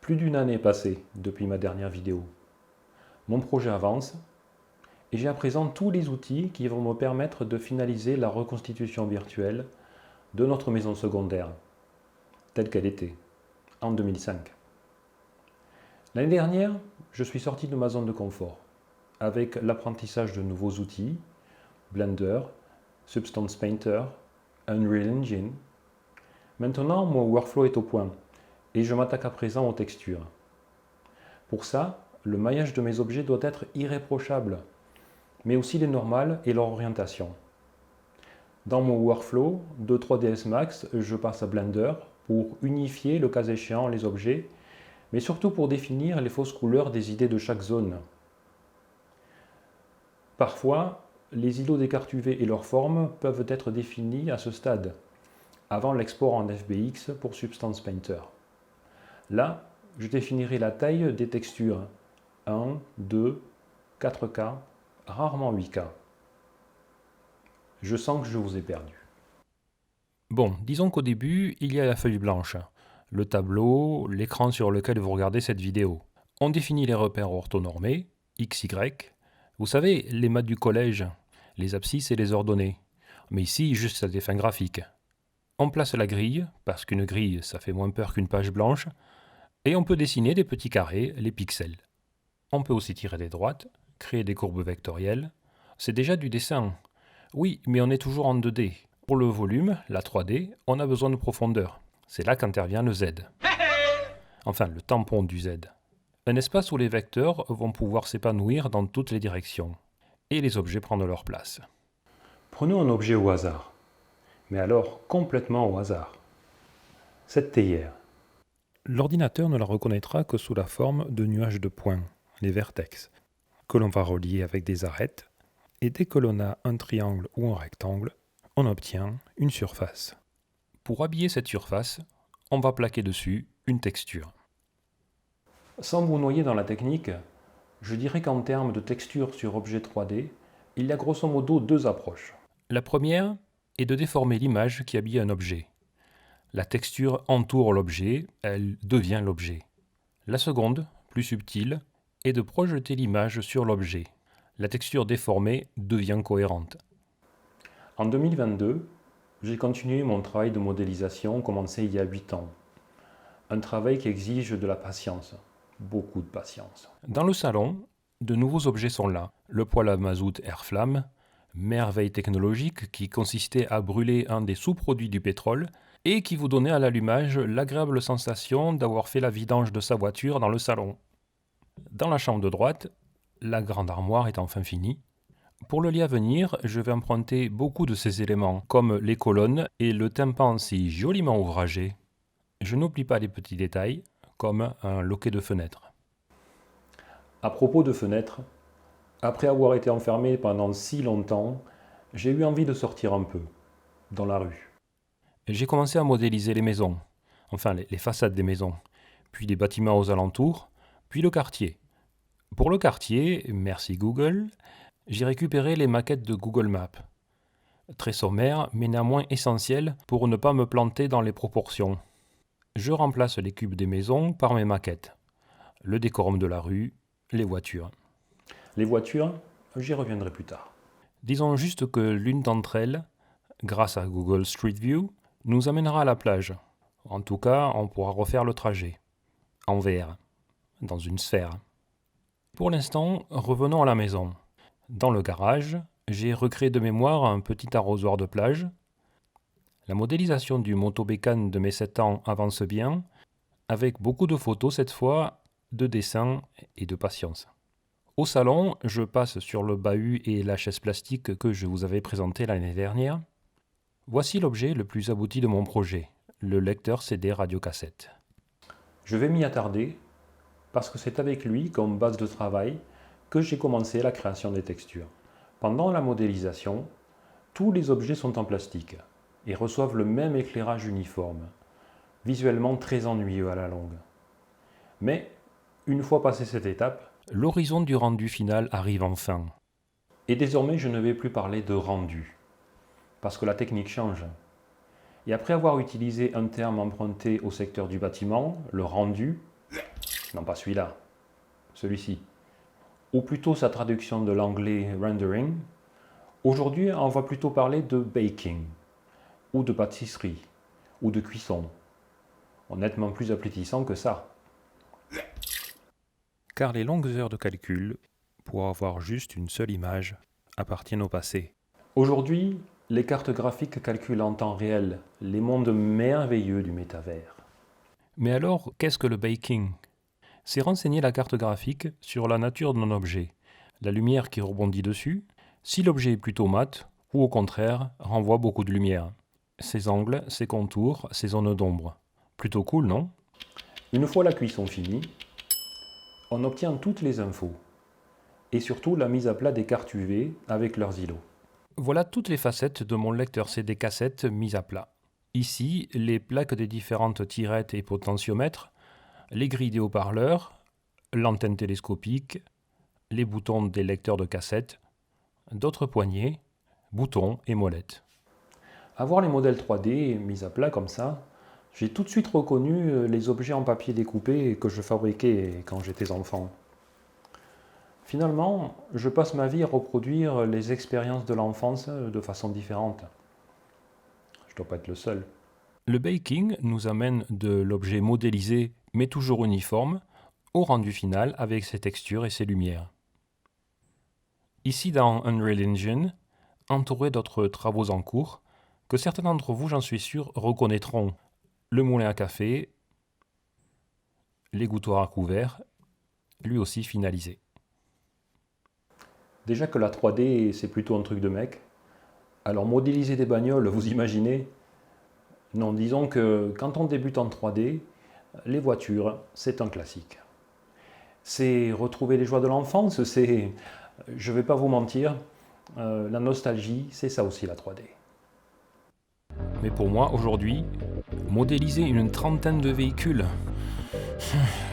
Plus d'une année est passée depuis ma dernière vidéo. Mon projet avance et j'ai à présent tous les outils qui vont me permettre de finaliser la reconstitution virtuelle de notre maison secondaire, telle qu'elle était, en 2005. L'année dernière, je suis sorti de ma zone de confort, avec l'apprentissage de nouveaux outils, Blender, Substance Painter, Unreal Engine. Maintenant, mon workflow est au point et je m'attaque à présent aux textures. Pour ça, le maillage de mes objets doit être irréprochable, mais aussi les normales et leur orientation. Dans mon workflow de 3ds Max, je passe à Blender pour unifier le cas échéant les objets, mais surtout pour définir les fausses couleurs des idées de chaque zone. Parfois, les îlots des cartes UV et leurs formes peuvent être définis à ce stade, avant l'export en FBX pour Substance Painter. Là, je définirai la taille des textures, 1, 2, 4K, rarement 8K. Je sens que je vous ai perdu. Bon, disons qu'au début, il y a la feuille blanche, le tableau, l'écran sur lequel vous regardez cette vidéo. On définit les repères orthonormés, X, Y. Vous savez, les maths du collège, les abscisses et les ordonnées. Mais ici, juste à des fins graphiques. On place la grille, parce qu'une grille, ça fait moins peur qu'une page blanche, et on peut dessiner des petits carrés, les pixels. On peut aussi tirer des droites, créer des courbes vectorielles. C'est déjà du dessin. Oui, mais on est toujours en 2D. Pour le volume, la 3D, on a besoin de profondeur. C'est là qu'intervient le Z. Enfin, le tampon du Z. Un espace où les vecteurs vont pouvoir s'épanouir dans toutes les directions. Et les objets prendre leur place. Prenons un objet au hasard, mais alors complètement au hasard. Cette théière. L'ordinateur ne la reconnaîtra que sous la forme de nuages de points, les vertex, que l'on va relier avec des arêtes, et dès que l'on a un triangle ou un rectangle, on obtient une surface. Pour habiller cette surface, on va plaquer dessus une texture. Sans vous noyer dans la technique, je dirais qu'en termes de texture sur objet 3D, il y a grosso modo deux approches. La première est de déformer l'image qui habille un objet. La texture entoure l'objet, elle devient l'objet. La seconde, plus subtile, est de projeter l'image sur l'objet. La texture déformée devient cohérente. En 2022, j'ai continué mon travail de modélisation commencé il y a 8 ans. Un travail qui exige de la patience, beaucoup de patience. Dans le salon, de nouveaux objets sont là. Le poêle à mazout air-flamme, merveille technologique qui consistait à brûler un des sous-produits du pétrole et qui vous donnait à l'allumage l'agréable sensation d'avoir fait la vidange de sa voiture dans le salon. Dans la chambre de droite, la grande armoire est enfin finie. Pour le lit à venir, je vais emprunter beaucoup de ces éléments, comme les colonnes et le tympan si joliment ouvragé. Je n'oublie pas les petits détails, comme un loquet de fenêtre. À propos de fenêtres, après avoir été enfermé pendant si longtemps, j'ai eu envie de sortir un peu, dans la rue. J'ai commencé à modéliser les maisons, enfin les façades des maisons, puis les bâtiments aux alentours, puis le quartier. Pour le quartier, merci Google, j'ai récupéré les maquettes de Google Maps. Très sommaires, mais néanmoins essentielles pour ne pas me planter dans les proportions. Je remplace les cubes des maisons par mes maquettes. Le décorum de la rue, les voitures. Les voitures, j'y reviendrai plus tard. Disons juste que l'une d'entre elles, grâce à Google Street View, nous amènera à la plage. En tout cas, on pourra refaire le trajet. En VR, dans une sphère. Pour l'instant, revenons à la maison. Dans le garage, j'ai recréé de mémoire un petit arrosoir de plage. La modélisation du motobécane de mes 7 ans avance bien, avec beaucoup de photos cette fois, de dessins et de patience. Au salon, je passe sur le bahut et la chaise plastique que je vous avais présenté l'année dernière. Voici l'objet le plus abouti de mon projet, le lecteur CD radiocassette. Je vais m'y attarder parce que c'est avec lui, comme base de travail, que j'ai commencé la création des textures. Pendant la modélisation, tous les objets sont en plastique et reçoivent le même éclairage uniforme, visuellement très ennuyeux à la longue. Mais, une fois passée cette étape, l'horizon du rendu final arrive enfin. Et désormais, je ne vais plus parler de rendu, parce que la technique change. Et après avoir utilisé un terme emprunté au secteur du bâtiment, le rendu, Non, pas celui-là, celui-ci. Ou plutôt sa traduction de l'anglais rendering. Aujourd'hui, on va plutôt parler de baking, ou de pâtisserie, ou de cuisson. Honnêtement plus appétissant que ça. Car les longues heures de calcul, pour avoir juste une seule image, appartiennent au passé. Aujourd'hui, les cartes graphiques calculent en temps réel les mondes merveilleux du métavers. Mais alors, qu'est-ce que le baking? C'est renseigner la carte graphique sur la nature d'un objet, la lumière qui rebondit dessus, si l'objet est plutôt mat, ou au contraire, renvoie beaucoup de lumière. Ses angles, ses contours, ses zones d'ombre. Plutôt cool, non? Une fois la cuisson finie, on obtient toutes les infos, et surtout la mise à plat des cartes UV avec leurs îlots. Voilà toutes les facettes de mon lecteur CD cassette mis à plat. Ici, les plaques des différentes tirettes et potentiomètres, les grilles des haut-parleurs, l'antenne télescopique, les boutons des lecteurs de cassette, d'autres poignées, boutons et molettes. À voir les modèles 3D mis à plat comme ça, j'ai tout de suite reconnu les objets en papier découpé que je fabriquais quand j'étais enfant. Finalement, je passe ma vie à reproduire les expériences de l'enfance de façon différente. Je dois pas être le seul. Le baking nous amène de l'objet modélisé mais toujours uniforme au rendu final avec ses textures et ses lumières. Ici dans Unreal Engine, entouré d'autres travaux en cours, que certains d'entre vous, j'en suis sûr, reconnaîtront le moulin à café, l'égouttoir à couvert, lui aussi finalisé. Déjà que la 3D, c'est plutôt un truc de mec. Alors modéliser des bagnoles, vous imaginez? Non, disons que quand on débute en 3D, les voitures, c'est un classique. C'est retrouver les joies de l'enfance, je vais pas vous mentir, la nostalgie, c'est ça aussi la 3D. Mais pour moi, aujourd'hui, modéliser une trentaine de véhicules,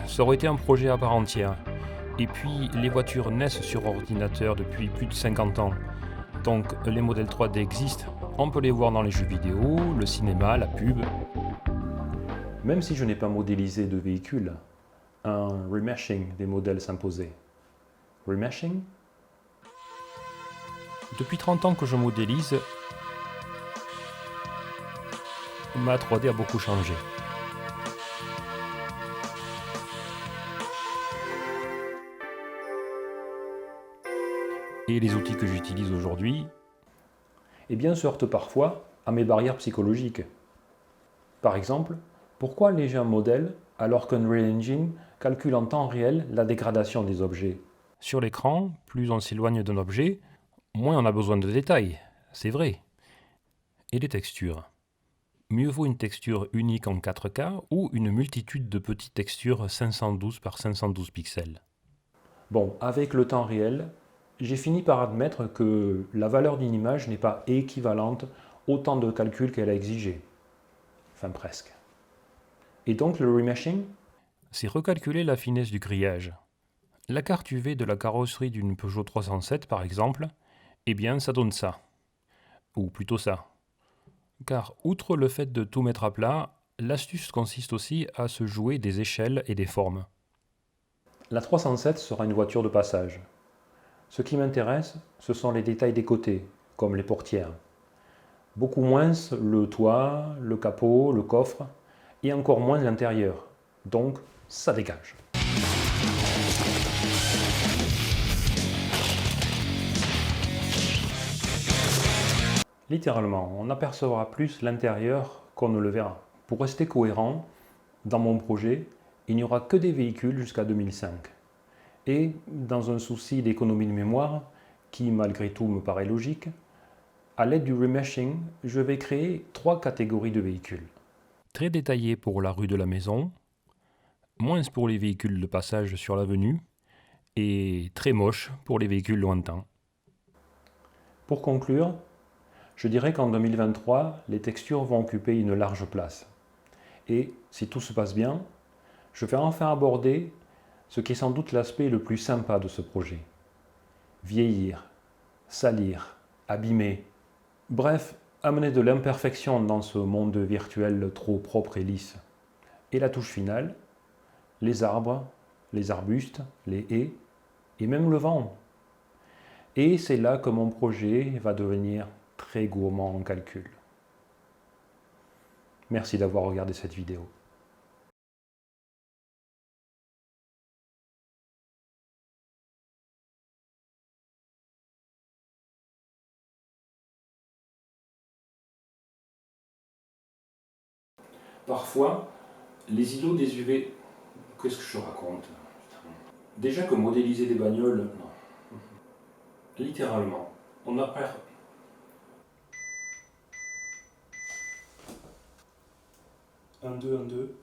ça aurait été un projet à part entière. Et puis, les voitures naissent sur ordinateur depuis plus de 50 ans. Donc, les modèles 3D existent. On peut les voir dans les jeux vidéo, le cinéma, la pub. Même si je n'ai pas modélisé de véhicule, un remeshing des modèles s'imposait. Remeshing? Depuis 30 ans que je modélise, ma 3D a beaucoup changé. Et les outils que j'utilise aujourd'hui, Eh bien, se heurtent parfois à mes barrières psychologiques. Par exemple, pourquoi alléger un modèle alors qu'Unreal Engine calcule en temps réel la dégradation des objets? sur l'écran, plus on s'éloigne d'un objet, moins on a besoin de détails. C'est vrai. Et les textures. Mieux vaut une texture unique en 4K ou une multitude de petites textures 512 par 512 pixels. Bon, avec le temps réel, j'ai fini par admettre que la valeur d'une image n'est pas équivalente au temps de calcul qu'elle a exigé. Enfin presque. Et donc le remeshing? C'est recalculer la finesse du grillage. La carte UV de la carrosserie d'une Peugeot 307 par exemple, eh bien ça donne ça. Ou plutôt ça. Car outre le fait de tout mettre à plat, l'astuce consiste aussi à se jouer des échelles et des formes. La 307 sera une voiture de passage. Ce qui m'intéresse, ce sont les détails des côtés, comme les portières. Beaucoup moins le toit, le capot, le coffre, et encore moins l'intérieur. Donc, ça dégage. Littéralement, on apercevra plus l'intérieur qu'on ne le verra. Pour rester cohérent, dans mon projet, il n'y aura que des véhicules jusqu'à 2005. Et, dans un souci d'économie de mémoire, qui malgré tout me paraît logique, à l'aide du remeshing, je vais créer 3 catégories de véhicules. Très détaillé pour la rue de la maison, moins pour les véhicules de passage sur l'avenue, et très moche pour les véhicules lointains. Pour conclure, je dirais qu'en 2023, les textures vont occuper une large place. Et, si tout se passe bien, je vais enfin aborder ce qui est sans doute l'aspect le plus sympa de ce projet. Vieillir, salir, abîmer, bref, amener de l'imperfection dans ce monde virtuel trop propre et lisse. Et la touche finale, les arbres, les arbustes, les haies et même le vent. Et c'est là que mon projet va devenir très gourmand en calcul. Merci d'avoir regardé cette vidéo. Parfois, les îlots des UV... Qu'est-ce que je raconte? Déjà que modéliser des bagnoles... Non. Littéralement, on a peur. 1, 2, 1, 2.